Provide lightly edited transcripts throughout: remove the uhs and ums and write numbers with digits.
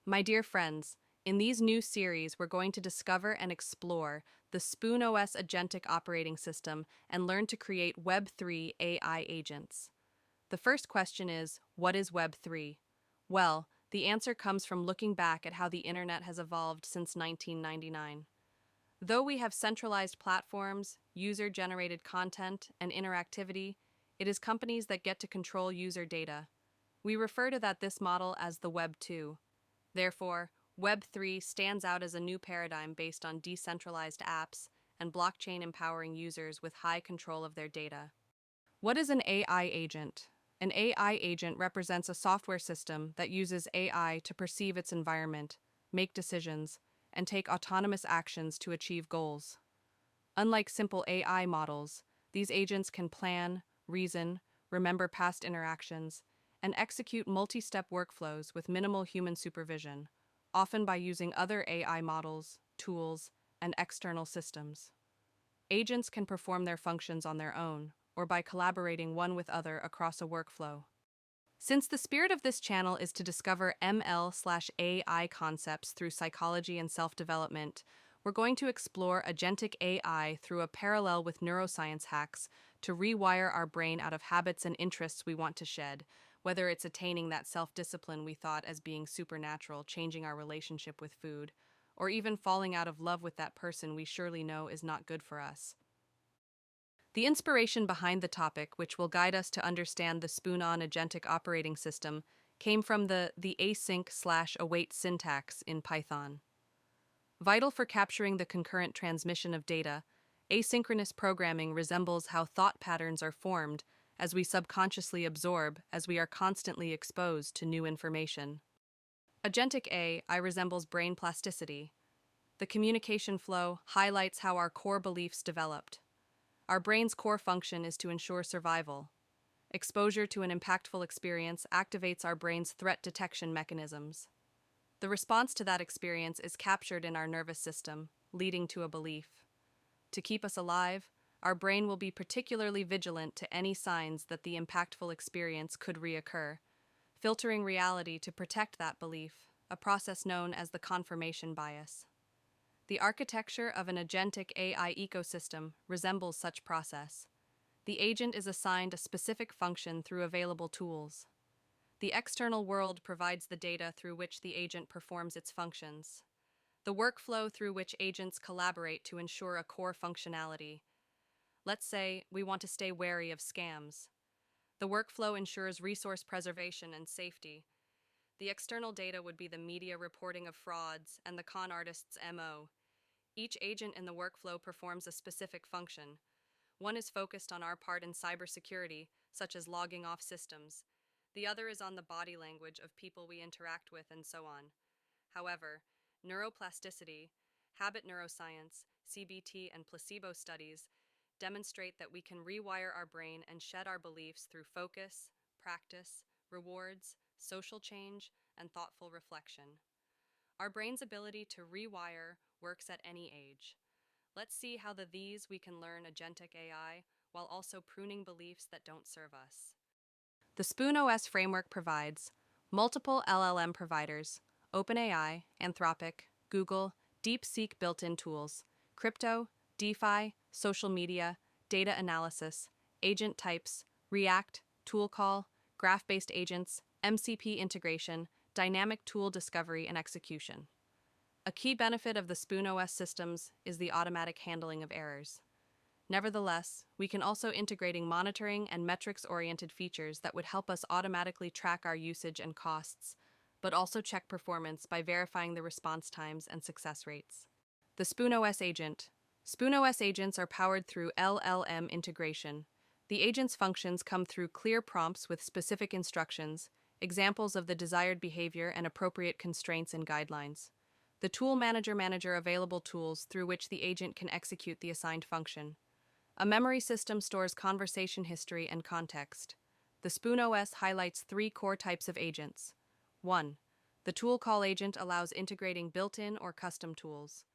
My dear friends, in these new series, we're going to discover and explore the SpoonOS Agentic Operating System and learn to create Web3 AI agents. The first question is, what is Web3? Well, the answer comes from looking back at how the internet has evolved since 1999. Though we have centralized platforms, user-generated content, and interactivity, it is companies that get to control user data. We refer to this model as the Web 2. Therefore, Web3 stands out as a new paradigm based on decentralized apps and blockchain empowering users with high control of their data. What is an AI agent? An AI agent represents a software system that uses AI to perceive its environment, make decisions, and take autonomous actions to achieve goals. Unlike simple AI models, these agents can plan, reason, remember past interactions, and execute multi-step workflows with minimal human supervision, often by using other AI models, tools, and external systems. Agents can perform their functions on their own, or by collaborating one with other across a workflow. Since the spirit of this channel is to discover ML/AI concepts through psychology and self-development, we're going to explore agentic AI through a parallel with neuroscience hacks to rewire our brain out of habits and interests we want to shed, whether it's attaining that self-discipline we thought as being supernatural, changing our relationship with food, or even falling out of love with that person we surely know is not good for us. The inspiration behind the topic, which will guide us to understand the SpoonOS Agentic Operating System, came from the async/await syntax in Python. Vital for capturing the concurrent transmission of data, asynchronous programming resembles how thought patterns are formed as we subconsciously absorb as we are constantly exposed to new information. Agentic AI resembles brain plasticity. The communication flow highlights how our core beliefs developed. Our brain's core function is to ensure survival. Exposure to an impactful experience activates our brain's threat detection mechanisms. The response to that experience is captured in our nervous system, leading to a belief. To keep us alive, our brain will be particularly vigilant to any signs that the impactful experience could reoccur, filtering reality to protect that belief, a process known as the confirmation bias. The architecture of an agentic AI ecosystem resembles such process. The agent is assigned a specific function through available tools. The external world provides the data through which the agent performs its functions. The workflow through which agents collaborate to ensure a core functionality. Let's say we want to stay wary of scams. The workflow ensures resource preservation and safety. The external data would be the media reporting of frauds and the con artist's MO. Each agent in the workflow performs a specific function. One is focused on our part in cybersecurity, such as logging off systems. The other is on the body language of people we interact with, and so on. However, neuroplasticity, habit neuroscience, CBT, and placebo studies demonstrate that we can rewire our brain and shed our beliefs through focus, practice, rewards, social change, and thoughtful reflection. Our brain's ability to rewire works at any age. Let's see how these we can learn agentic AI while also pruning beliefs that don't serve us. The SpoonOS framework provides multiple LLM providers, OpenAI, Anthropic, Google, DeepSeek built-in tools, crypto, DeFi, social media, data analysis, agent types, React, tool call, graph-based agents, MCP integration, dynamic tool discovery and execution. A key benefit of the SpoonOS systems is the automatic handling of errors. Nevertheless, we can also integrating monitoring and metrics-oriented features that would help us automatically track our usage and costs, but also check performance by verifying the response times and success rates. The SpoonOS agent. SpoonOS agents are powered through LLM integration. The agent's functions come through clear prompts with specific instructions, examples of the desired behavior and appropriate constraints and guidelines. The tool manager available tools through which the agent can execute the assigned function. A memory system stores conversation history and context. The SpoonOS highlights 3 core types of agents. 1. The tool call agent allows integrating built-in or custom tools.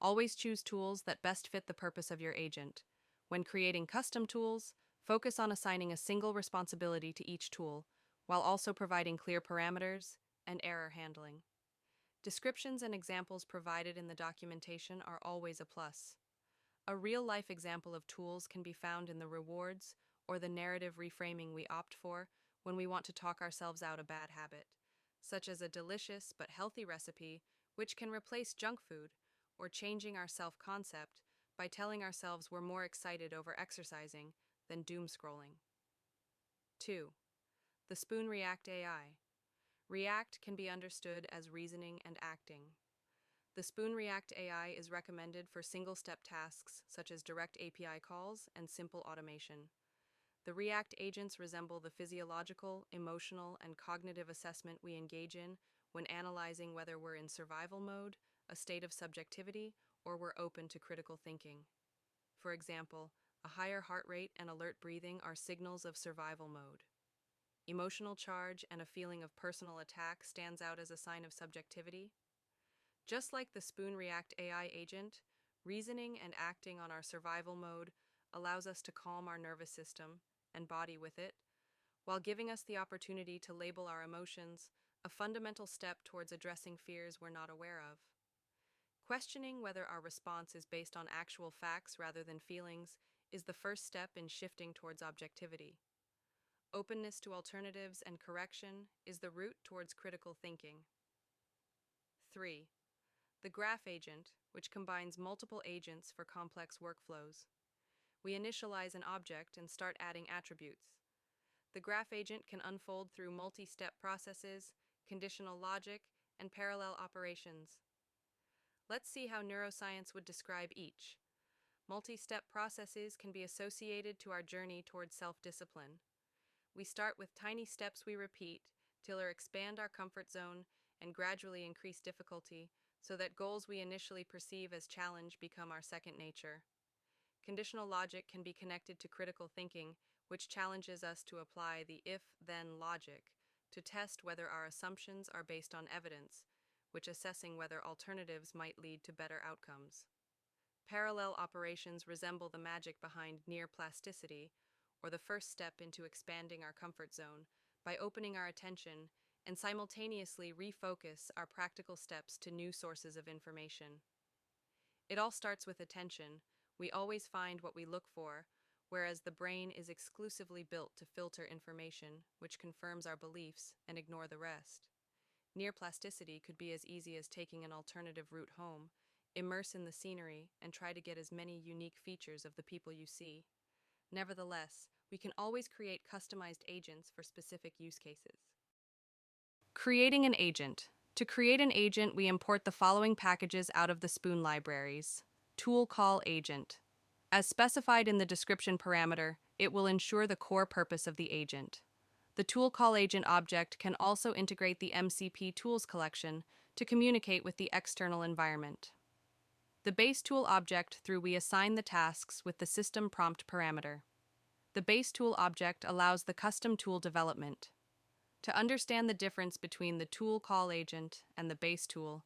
Always choose tools that best fit the purpose of your agent. When creating custom tools, focus on assigning a single responsibility to each tool, while also providing clear parameters and error handling. Descriptions and examples provided in the documentation are always a plus. A real-life example of tools can be found in the rewards or the narrative reframing we opt for when we want to talk ourselves out a bad habit, such as a delicious but healthy recipe which can replace junk food, or changing our self-concept by telling ourselves we're more excited over exercising than doom scrolling. 2. The Spoon React AI. React can be understood as reasoning and acting. The Spoon React AI is recommended for single-step tasks such as direct API calls and simple automation. The React agents resemble the physiological, emotional, and cognitive assessment we engage in when analyzing whether we're in survival mode, a state of subjectivity, or we're open to critical thinking. For example, a higher heart rate and alert breathing are signals of survival mode. Emotional charge and a feeling of personal attack stands out as a sign of subjectivity. Just like the Spoon React AI agent, reasoning and acting on our survival mode allows us to calm our nervous system and body with it, while giving us the opportunity to label our emotions, a fundamental step towards addressing fears we're not aware of. Questioning whether our response is based on actual facts rather than feelings is the first step in shifting towards objectivity. Openness to alternatives and correction is the route towards critical thinking. 3. The Graph Agent, which combines multiple agents for complex workflows. We initialize an object and start adding attributes. The Graph Agent can unfold through multi-step processes, conditional logic, and parallel operations. Let's see how neuroscience would describe each. Multi-step processes can be associated to our journey towards self-discipline. We start with tiny steps we repeat till we expand our comfort zone and gradually increase difficulty so that goals we initially perceive as challenge become our second nature. Conditional logic can be connected to critical thinking, which challenges us to apply the if-then logic to test whether our assumptions are based on evidence, which assessing whether alternatives might lead to better outcomes. Parallel operations resemble the magic behind near plasticity, or the first step into expanding our comfort zone, by opening our attention and simultaneously refocus our practical steps to new sources of information. It all starts with attention. We always find what we look for, whereas the brain is exclusively built to filter information, which confirms our beliefs, and ignore the rest. Near plasticity could be as easy as taking an alternative route home, immerse in the scenery, and try to get as many unique features of the people you see. Nevertheless, we can always create customized agents for specific use cases. Creating an agent. To create an agent, we import the following packages out of the Spoon libraries. Tool call agent. As specified in the description parameter, it will ensure the core purpose of the agent. The tool call agent object can also integrate the MCP tools collection to communicate with the external environment. The base tool object through we assign the tasks with the system prompt parameter. The base tool object allows the custom tool development. To understand the difference between the tool call agent and the base tool,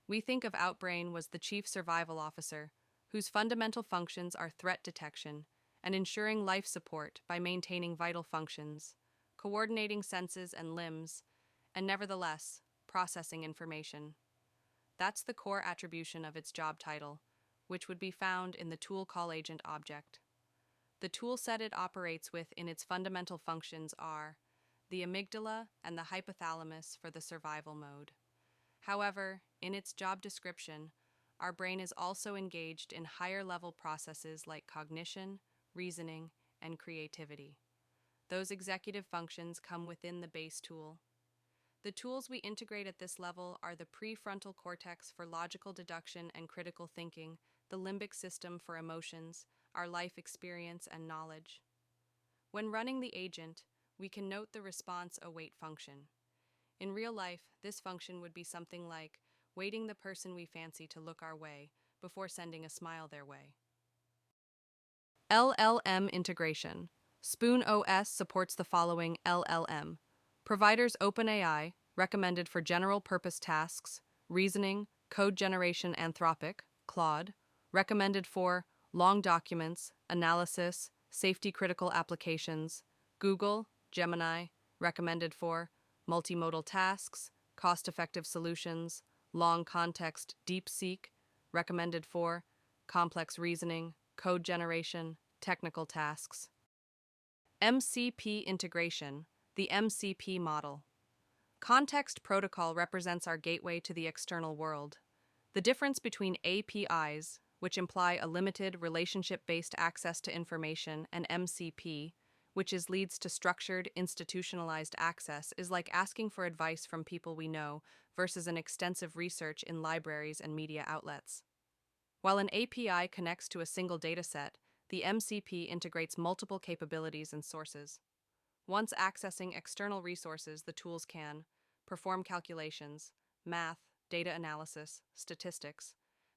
we think of Outbrain was the chief survival officer, whose fundamental functions are threat detection and ensuring life support by maintaining vital functions, coordinating senses and limbs, and nevertheless, processing information. That's the core attribution of its job title, which would be found in the tool call agent object. The toolset it operates with in its fundamental functions are the amygdala and the hypothalamus for the survival mode. However, in its job description, our brain is also engaged in higher-level processes like cognition, reasoning, and creativity. Those executive functions come within the base tool. The tools we integrate at this level are the prefrontal cortex for logical deduction and critical thinking, the limbic system for emotions, our life experience and knowledge. When running the agent, we can note the response await function. In real life, this function would be something like waiting the person we fancy to look our way before sending a smile their way. LLM integration. SpoonOS supports the following LLM. Providers OpenAI, recommended for general-purpose tasks, reasoning, code generation Anthropic, Claude, recommended for long documents, analysis, safety-critical applications, Google, Gemini, recommended for multimodal tasks, cost-effective solutions, long context, deep seek, recommended for complex reasoning, code generation, technical tasks. MCP integration, the MCP model. Context protocol represents our gateway to the external world. The difference between APIs, which imply a limited relationship-based access to information, and MCP, which leads to structured, institutionalized access, is like asking for advice from people we know versus an extensive research in libraries and media outlets. While an API connects to a single dataset, the MCP integrates multiple capabilities and sources. Once accessing external resources, the tools can perform calculations, math, data analysis, statistics,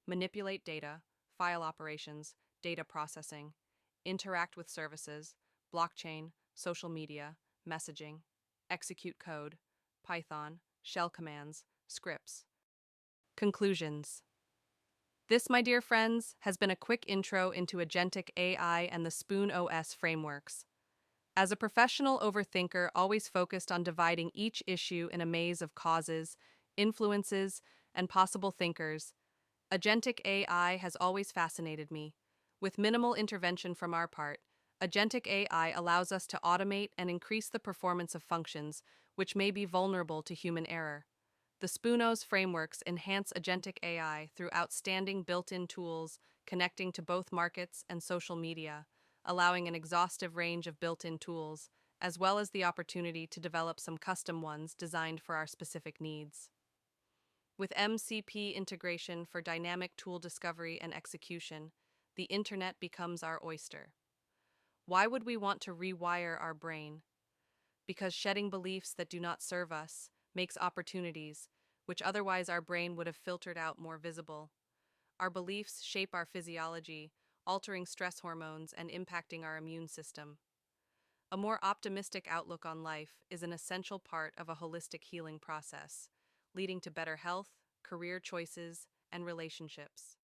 manipulate data, file operations, data processing, interact with services, blockchain, social media, messaging, execute code, Python, shell commands, scripts. Conclusions. This, my dear friends, has been a quick intro into Agentic AI and the SpoonOS frameworks. As a professional overthinker always focused on dividing each issue in a maze of causes, influences, and possible thinkers, Agentic AI has always fascinated me. With minimal intervention from our part, Agentic AI allows us to automate and increase the performance of functions which may be vulnerable to human error. The SpoonOS frameworks enhance Agentic AI through outstanding built-in tools connecting to both markets and social media, allowing an exhaustive range of built-in tools, as well as the opportunity to develop some custom ones designed for our specific needs. With MCP integration for dynamic tool discovery and execution, the internet becomes our oyster. Why would we want to rewire our brain? Because shedding beliefs that do not serve us makes opportunities, which otherwise our brain would have filtered out, more visible. Our beliefs shape our physiology, altering stress hormones and impacting our immune system. A more optimistic outlook on life is an essential part of a holistic healing process, leading to better health, career choices, and relationships.